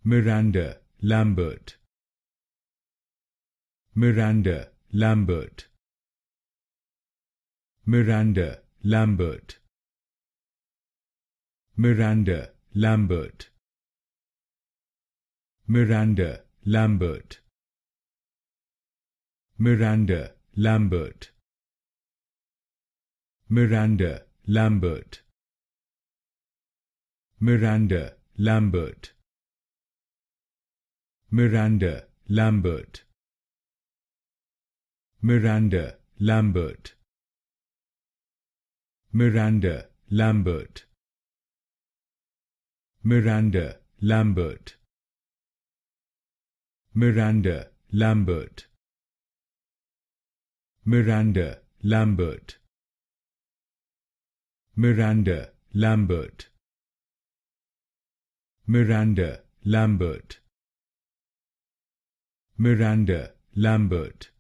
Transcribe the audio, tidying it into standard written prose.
Miranda Lambert. Miranda Lambert. Miranda Lambert. Miranda Lambert. Miranda Lambert. Miranda Lambert. Miranda Lambert. Miranda Lambert. Miranda Lambert. Miranda Lambert. Miranda Lambert. Miranda Lambert. Miranda Lambert. Miranda Lambert. Miranda Lambert. Miranda Lambert. Miranda Lambert.